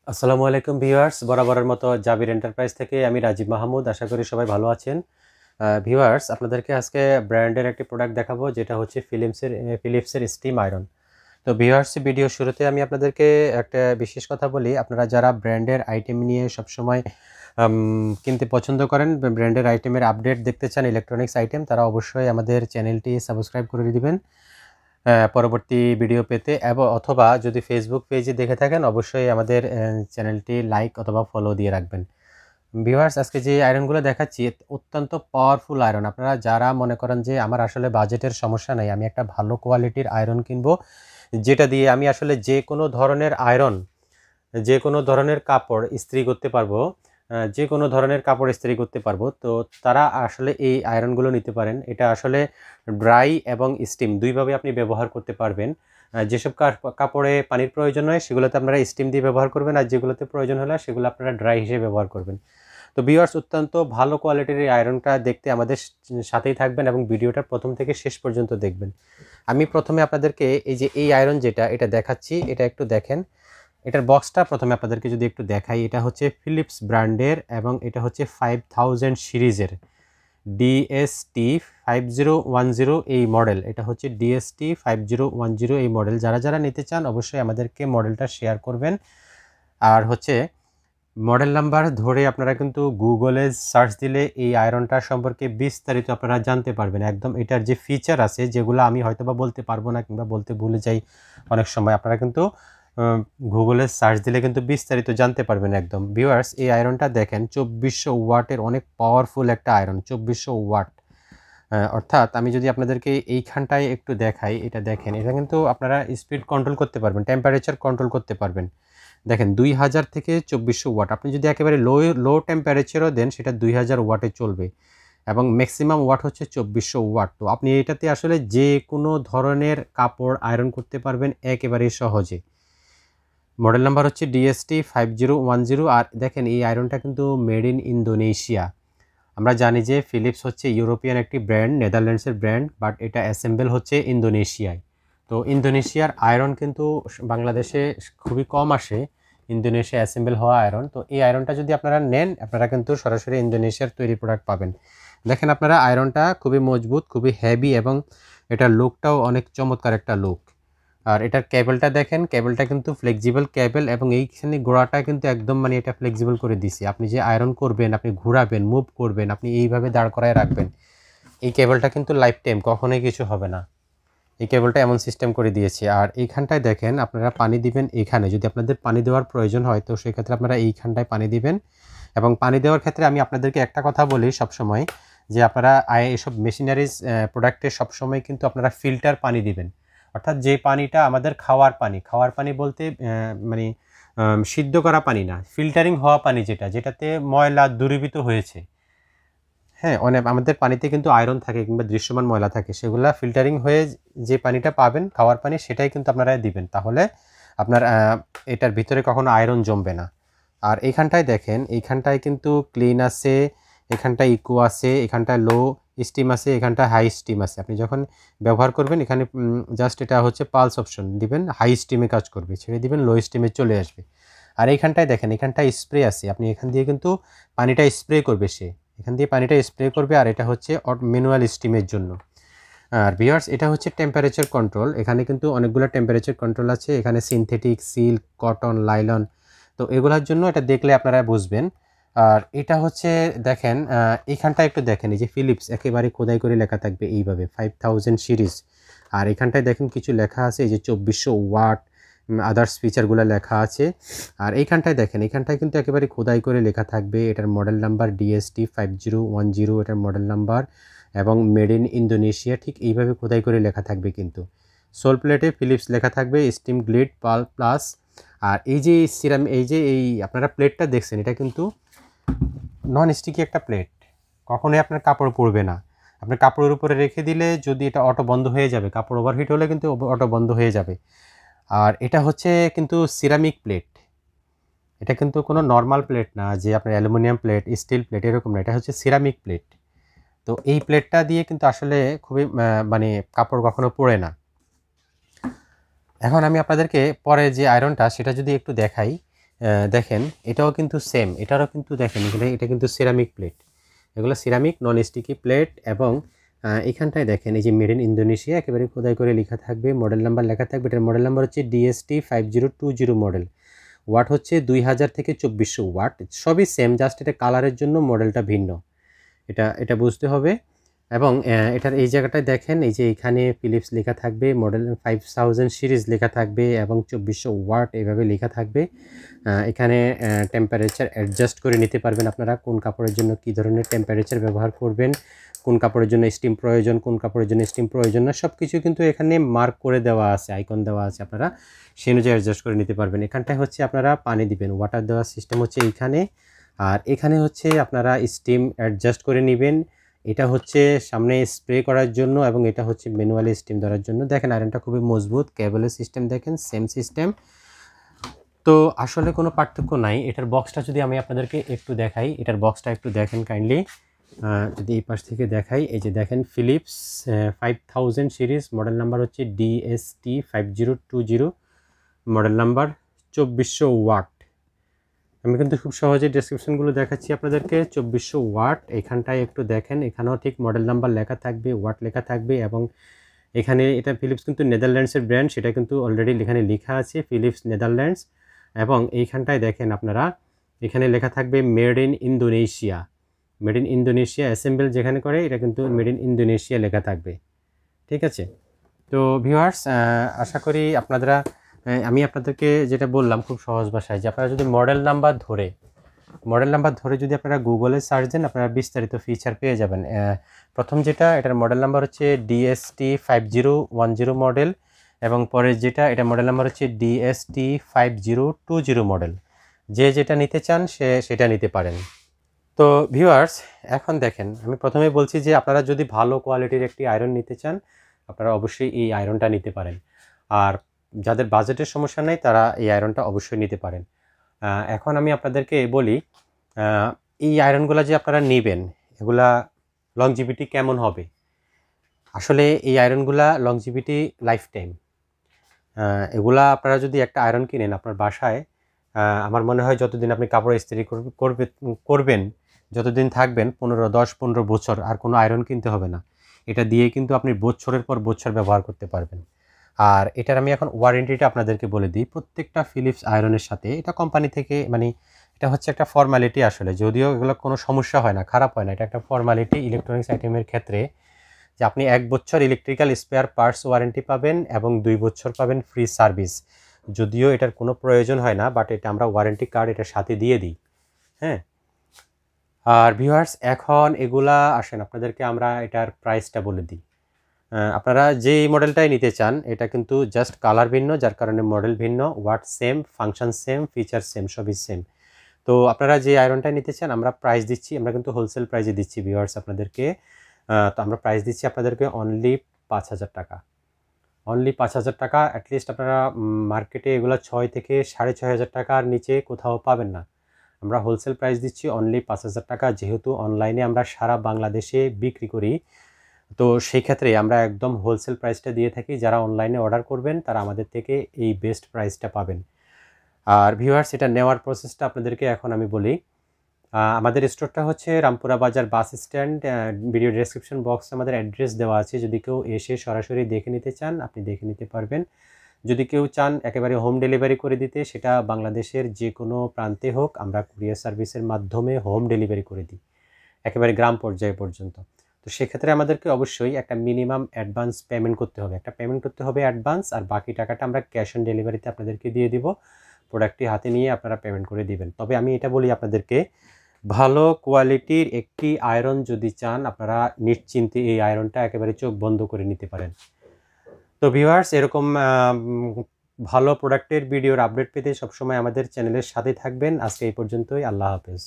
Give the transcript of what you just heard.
আসসালামু আলাইকুম ভিউয়ার্স, বরাবরের মতো জাবির এন্টারপ্রাইজ থেকে আমি রাজীব মাহমুদ। আশা করি সবাই ভালো আছেন। ভিউয়ার্স, আপনাদেরকে আজকে ব্র্যান্ডের একটি প্রোডাক্ট দেখাবো, যেটা হচ্ছে ফিলিপসের স্টিম আয়রন। তো ভিউয়ার্স, ভিডিও শুরুতে আমি আপনাদেরকে একটা বিশেষ কথা বলি। আপনারা যারা ব্র্যান্ডের আইটেম নিয়ে সবসময় কিনতে পছন্দ করেন, ব্র্যান্ডের আইটেমের আপডেট দেখতে চান, ইলেকট্রনিক্স আইটেম, তারা অবশ্যই আমাদের চ্যানেলটি সাবস্ক্রাইব করে দিবেন পরবর্তী ভিডিও পেতে। অথবা যদি ফেসবুক পেজে দেখে থাকেন, অবশ্যই আমাদের চ্যানেলটি লাইক অথবা ফলো দিয়ে রাখবেন। ভিউয়ার্স, আজকে যে আয়রনগুলো দেখাচ্ছি অত্যন্ত পাওয়ারফুল আয়রন। আপনারা যারা মনে করেন যে আমার আসলে বাজেটের সমস্যা নাই, আমি একটা ভালো কোয়ালিটির আয়রন কিনবো, যেটা দিয়ে আমি আসলে যে কোনো ধরনের আয়রন, যে কোনো ধরনের কাপড় ইস্ত্রি করতে পারবো, যে কোনো ধরনের কাপড় ইস্ত্রি করতে পারবো, তো তারা আসলে এই আয়রনগুলো নিতে পারেন। এটা আসলে ড্রাই এবং স্টিম দুইভাবে আপনি ব্যবহার করতে পারবেন। যেসব কাপড়ে পানির প্রয়োজন হয় সেগুলোতে আপনারা স্টিম দিয়ে ব্যবহার করবেন, আর যেগুলোতে প্রয়োজন হলে সেগুলো আপনারা ড্রাই হিসেবে ব্যবহার করবেন। তো ভিউয়ার্স, অত্যন্ত ভালো কোয়ালিটির এই আয়রনটা দেখতে আমাদের সাথেই থাকবেন এবং ভিডিওটা প্রথম থেকে শেষ পর্যন্ত দেখবেন। আমি প্রথমে আপনাদেরকে এই আয়রন যেটা এটা দেখাচ্ছি, এটা একটু দেখেন। এটার বক্সটা প্রথমে আপনাদেরকে যদি একটু দেখাই, এটা হচ্ছে ফিলিপস ব্র্যান্ডের এবং এটা হচ্ছে 5000 সিরিজের DST 5010 এই মডেল। এটা হচ্ছে DST 5010 এই মডেল। যারা যারা নিতে চান অবশ্যই আমাদেরকে মডেলটা শেয়ার করবেন। আর হচ্ছে মডেল নাম্বার ধরে আপনারা কিন্তু গুগলে সার্চ দিলে এই আয়রনটার সম্পর্কে বিস্তারিত আপনারা জানতে পারবেন। একদম এটার যে ফিচার আছে, যেগুলো আমি হয়তোবা বলতে পারবো না কিংবা বলতে ভুলে যাই অনেক সময়, আপনারা কিন্তু গুগলে সার্চ দিলে কিন্তু বিস্তারিত জানতে পারবেন একদম। ভিউয়ার্স, এই আয়রনটা দেখেন, 2400 ওয়াটের অনেক পাওয়ারফুল একটা আয়রন। 2400 ওয়াট, অর্থাৎ আমি যদি আপনাদেরকে এইখানটায় একটু দেখাই, এটা দেখেন, এটা কিন্তু আপনারা স্পিড কন্ট্রোল করতে পারবেন, টেম্পারেচার কন্ট্রোল করতে পারবেন। দেখেন 2000 থেকে 2400 ওয়াট। আপনি যদি একেবারে লো টেম্পারেচারও দেন, সেটা 2000 ওয়াটে চলবে এবং ম্যাক্সিমাম ওয়াট হচ্ছে 2400 ওয়াট। তো আপনি এটাতে আসলে যে কোনো ধরনের কাপড় আয়রন করতে পারবেন একেবারেই সহজে। মডেল নাম্বার হচ্ছে DST 5010। আর দেখেন, এই আয়রনটা কিন্তু মেড ইন ইন্দোনেশিয়া। আমরা জানি যে ফিলিপস হচ্ছে ইউরোপিয়ান একটি ব্র্যান্ড, নেদারল্যান্ডসের ব্র্যান্ড, বাট এটা অ্যাসেম্বল হচ্ছে ইন্দোনেশিয়ায়। তো ইন্দোনেশিয়ার আয়রন কিন্তু বাংলাদেশে খুবই কম আসে, ইন্দোনেশিয়া অ্যাসেম্বল হওয়া আয়রন। তো এই আয়রনটা যদি আপনারা নেন, আপনারা কিন্তু সরাসরি ইন্দোনেশিয়ার তৈরি প্রোডাক্ট পাবেন। দেখেন আপনারা, আয়রনটা খুবই মজবুত, খুবই হেভি এবং এটার লুকটাও অনেক চমৎকার একটা লুক। আর এটার কেবলটা দেখেন, কেবলটা কিন্তু ফ্লেক্সিবল কেবল এবং এইখানে গোড়াটা কিন্তু একদম এটা ফ্লেক্সিবল করে দিছি। আপনি যে আয়রন করবেন, আপনি ঘোরাবেন, মুভ করবেন, আপনি এইভাবে দাঁড় করায় রাখবেন, এই কেবলটা কিন্তু লাইফ টাইম কখনোই কিছু হবে না। এই কেবলটা এমন সিস্টেম করে দিয়েছি। আর এইখানটায় দেখেন, আপনারা পানি দিবেন এইখানে, যদি আপনাদের পানি দেওয়ার প্রয়োজন হয় তো সেক্ষেত্রে আপনারা এইখানটায় পানি দিবেন। এবং পানি দেওয়ার ক্ষেত্রে আমি আপনাদেরকে একটা কথা বলি সবসময়, যে আপনারা এসব মেশিনারিজ প্রোডাক্টে সবসময় কিন্তু আপনারা ফিল্টার পানি দিবেন। অর্থাৎ যে পানিটা আমাদের খাওয়ার পানি বলতে মানে সিদ্ধ করা পানি না, ফিল্টারিং হওয়া পানি, যেটাতে ময়লা দূরীভূত হয়েছে। হ্যাঁ, আমাদের পানিতে কিন্তু আয়রন থাকে কিংবা দৃশ্যমান ময়লা থাকে, সেগুলা ফিল্টারিং হয়ে যে পানিটা পাবেন, খাওয়ার পানি, সেটাই কিন্তু আপনারা দিবেন। তাহলে আপনার এটার ভিতরে কখনো আয়রন জমবে না। আর এইখানটায় দেখেন, এইখানটায় কিন্তু ক্লিন আছে, এখানটায় ইকো আছে, এখানটায় লো স্টিম আছে, এখানটায় হাই স্টিম আছে। আপনি যখন ব্যবহার করবেন, এখানে জাস্ট এটা হচ্ছে পালস অপশন দিবেন, হাই স্টিমে কাজ করবে, ছেড়ে দিবেন লো স্টিমে চলে আসবে। আর এইখানটায় দেখেন, এখানটায় স্প্রে আছে, আপনি এখান দিয়ে কিন্তু পানিটা স্প্রে করবে, এখান দিয়ে পানিটা স্প্রে করবে। আর এটা হচ্ছে ম্যানুয়াল স্টিমের জন্য। আর ভিউয়ার্স, এটা হচ্ছে টেম্পারেচার কন্ট্রোল। এখানে কিন্তু অনেকগুলো টেম্পারেচার কন্ট্রোল আছে, এখানে সিনথেটিক, সিল্ক, কটন, লাইলন, তো এগুলোর জন্য এটা দেখলে আপনারা বুঝবেন। আর এটা হচ্ছে দেখেন, এইখানটা একটু দেখেন, এই যে ফিলিপস একেবারে খোদাই করে লেখা থাকবে এইভাবে 5000 সিরিজ। আর এখানটায় দেখেন কিছু লেখা আছে, এই যে 2400 ওয়াট, আদার্স ফিচারগুলো লেখা আছে। আর এইখানটায় দেখেন, এখানটায় কিন্তু একেবারে খোদাই করে লেখা থাকবে এটার মডেল নাম্বার DST 5010, এটার মডেল নাম্বার এবং মেড ইন ইন্দোনেশিয়া, ঠিক এইভাবে খোদাই করে লেখা থাকবে। কিন্তু সোল প্লেটে ফিলিপস লেখা থাকবে, স্টিম গ্লিড পাল প্লাস। আর এই যে এই আপনারা প্লেটটা দেখছেন, এটা কিন্তু নন স্টিকি একটা প্লেট, কখনোই আপনার কাপড় পরবে না। আপনার কাপড়ের উপরে রেখে দিলে যদি এটা অটো বন্ধ হয়ে যাবে, কাপড় ওভারহিট হলে কিন্তু অটো বন্ধ হয়ে যাবে। আর এটা হচ্ছে কিন্তু সিরামিক প্লেট, এটা কিন্তু কোনো নর্মাল প্লেট না যে আপনার অ্যালুমিনিয়াম প্লেট, স্টিল প্লেট, এরকম না, এটা হচ্ছে সিরামিক প্লেট। তো এই প্লেটটা দিয়ে কিন্তু আসলে খুবই কাপড় কখনো পরে না। এখন আমি আপনাদেরকে পরে যে আয়রনটা সেটা যদি একটু দেখাই, দেখেন এটাও কিন্তু সেম, এটারও কিন্তু দেখেন এখানে এটা কিন্তু সিরামিক প্লেট, এগুলো সিরামিক নন স্টিকি প্লেট। এবং এখানটায় দেখেন এই যে মেড ইন ইন্দোনেশিয়া একেবারে খোদাই করে লেখা থাকবে, মডেল নাম্বার লেখা থাকবে। এটার মডেল নাম্বার হচ্ছে DST5020 মডেল। ওয়াট হচ্ছে 2000 থেকে 2400 ওয়াট, সবই সেম, জাস্ট এটা কালারের জন্য মডেলটা ভিন্ন, এটা বুঝতে হবে। এবং এটার এই জায়গাটায় দেখেন এই যে এখানে ফিলিপস লেখা থাকবে, মডেল 5000 সিরিজ লেখা থাকবে এবং 2400 ওয়াট এভাবে লেখা থাকবে। এখানে টেম্পারেচার অ্যাডজাস্ট করে নিতে পারবেন আপনারা, কোন কাপড়ের জন্য কী ধরনের টেম্পারেচার ব্যবহার করবেন, কোন কাপড়ের জন্য স্টিম প্রয়োজন, কোন কাপড়ের জন্য স্টিম প্রয়োজন না, সব কিছু কিন্তু এখানে মার্ক করে দেওয়া আছে, আইকন দেওয়া আছে, আপনারা সেই অনুযায়ী অ্যাডজাস্ট করে নিতে পারবেন। এখানটায় হচ্ছে আপনারা পানি দিবেন, ওয়াটার দেওয়ার সিস্টেম হচ্ছে এইখানে, আর এখানে হচ্ছে আপনারা স্টিম অ্যাডজাস্ট করে নেবেন। এটা হচ্ছে সামনে স্প্রে করার জন্য এবং এটা হচ্ছে ম্যানুয়ালি স্টিম দেওয়ার জন্য। দেখেন আয়রনটা খুবই মজবুত, কেবলের সিস্টেম দেখেন সেম সিস্টেম, তো আসলে কোনো পার্থক্য নাই। এটার বক্সটা যদি আমি আপনাদেরকে একটু দেখাই, এটার বক্সটা একটু দেখেন কাইন্ডলি, যদি এই পাশ থেকে দেখাই, এই যে দেখেন ফিলিপস 5000 সিরিজ, মডেল নাম্বার হচ্ছে DST5020, মডেল নাম্বার 2400 ওয়াট। আমি কিন্তু খুব সহজে ডেসক্রিপশনগুলো দেখাচ্ছি আপনাদেরকে। 2400 ওয়াট, এখানটায় একটু দেখেন, এখানেও ঠিক মডেল নাম্বার লেখা থাকবে, ওয়াট লেখা থাকবে। এবং এখানে এটা ফিলিপস কিন্তু নেদারল্যান্ডসের ব্র্যান্ড, সেটা কিন্তু অলরেডি এখানে লেখা আছে ফিলিপস নেদারল্যান্ডস। এবং এইখানটায় দেখেন আপনারা, এখানে লেখা থাকবে made in Indonesia, made in Indonesia assemble যেখানে করে এটা কিন্তু মেড ইন ইন্দোনেশিয়া লেখা থাকবে, ঠিক আছে। তো ভিউয়ার্স, আশা করি আপনারা, আমি আপনাদেরকে যেটা বললাম খুব সহজ ভাষায়, যে আপনারা যদি মডেল নাম্বার ধরে যদি আপনারা গুগলে সার্চ দেন আপনারা বিস্তারিত ফিচার পেয়ে যাবেন। প্রথম যেটা, এটার মডেল নাম্বার হচ্ছে DST5010 মডেল, এবং পরের যেটা, এটা মডেল নাম্বার হচ্ছে DST5020 মডেল। যে যেটা নিতে চান সেটা নিতে পারেন। তো ভিউয়ার্স, এখন দেখেন আমি প্রথমে বলছি যে আপনারা যদি ভালো কোয়ালিটির একটি আয়রন নিতে চান আপনারা অবশ্যই এই আয়রনটা নিতে পারেন, আর যাদের বাজেটের সমস্যা নেই তারা এই আয়রনটা অবশ্যই নিতে পারেন। এখন আমি আপনাদেরকে বলি, এই আয়রনগুলো যে আপনারা নেবেন এগুলা লংজিভিটি কেমন হবে। আসলে এই আয়রনগুলা লংজিভিটি লাইফ টাইম। এগুলা আপনারা যদি একটা আয়রন কিনেন আপনার বাসায়, আমার মনে হয় যতদিন আপনি কাপড় ইস্ত্রি করবেন, যতদিন থাকবেন 10-15 বছর আর কোনো আয়রন কিনতে হবে না। এটা দিয়ে কিন্তু আপনি বছরের পর বছর ব্যবহার করতে পারবেন। আর এটার আমি এখন ওয়ারেন্টিটা আপনাদেরকে বলে দিই। প্রত্যেকটা ফিলিপস আয়রনের সাথে, এটা কোম্পানি থেকে, মানে এটা হচ্ছে একটা ফর্মালিটি আসলে, যদিও এগুলো কোনো সমস্যা হয় না, খারাপ হয় না, এটা একটা ফর্মালিটি ইলেকট্রনিক্স আইটেমের ক্ষেত্রে, যে আপনি 1 বছর ইলেকট্রিক্যাল স্পেয়ার পার্টস ওয়ারেন্টি পাবেন এবং 2 বছর পাবেন ফ্রি সার্ভিস। যদিও এটার কোনো প্রয়োজন হয় না, বাট এটা আমরা ওয়ারেন্টি কার্ড এটার সাথে দিয়ে দিই। হ্যাঁ, আর ভিউয়ার্স, এখন এগুলা আসেন আপনাদেরকে আমরা এটার প্রাইসটা বলে দিই। আপনারা যেই মডেলটাই নিতে চান এটা কিন্তু জাস্ট কালার ভিন্ন, যার কারণে মডেল ভিন্ন, watt same, function same, feature same, সবই সেম। তো আপনারা যে আয়রনটা নিতে চান আমরা প্রাইস দিচ্ছি, আমরা কিন্তু হোলসেল প্রাইসে দিচ্ছি ভিউয়ার্স আপনাদেরকে। তো আমরা প্রাইস দিচ্ছি আপনাদেরকে অনলি 5000 টাকা, অনলি 5000 টাকা। অ্যাটলিস্ট আপনারা মার্কেটে এগুলো 6 থেকে 6500 টাকার নিচে কোথাও পাবেন না। আমরা হোলসেল প্রাইস দিচ্ছি অনলি 5000 টাকা। যেহেতু অনলাইনে আমরা সারা বাংলাদেশে বিক্রি করি, তো সেই ক্ষেত্রে আমরা একদম হোলসেল প্রাইসটা দিয়ে থাকি। যারা অনলাইনে অর্ডার করবেন তারা আমাদের থেকে এই বেস্ট প্রাইসটা পাবেন। আর ভিউয়ার্স, এটা নেওয়ার প্রসেসটা আপনাদেরকে এখন আমি বলি। আমাদের স্টোরটা হচ্ছে রামপুরা বাজার বাস স্ট্যান্ড। ভিডিও ডেসক্রিপশন বক্সে আমাদের অ্যাড্রেস দেওয়া আছে, যদি কেউ এসে সরাসরি দেখে নিতে চান আপনি দেখে নিতে পারবেন। যদি কেউ চান একেবারে হোম ডেলিভারি করে দিতে, সেটা বাংলাদেশের যে কোনো প্রান্তে হোক, আমরা কুরিয়ার সার্ভিসের মাধ্যমে হোম ডেলিভারি করে দিই একেবারে গ্রাম পর্যায়ে পর্যন্ত। তো সেক্ষেত্রে আমাদেরকে অবশ্যই একটা মিনিমাম অ্যাডভান্স পেমেন্ট করতে হবে, অ্যাডভান্স, আর বাকি টাকাটা আমরা ক্যাশ অন ডেলিভারিতে আপনাদেরকে দিয়ে দিব। প্রোডাক্টটি হাতে নিয়ে আপনারা পেমেন্ট করে দিবেন। তবে আমি এটা বলি আপনাদেরকে, ভালো কোয়ালিটির একটি আয়রন যদি চান আপনারা নিশ্চিন্তে এই আয়রনটা একেবারে চোখ বন্ধ করে নিতে পারেন। তো ভিউয়ার্স, এরকম ভালো প্রোডাক্টের ভিডিওর আপডেট পেতে সবসময় আমাদের চ্যানেলের সাথে থাকবেন। আজকে এই পর্যন্তই, আল্লাহ হাফেজ।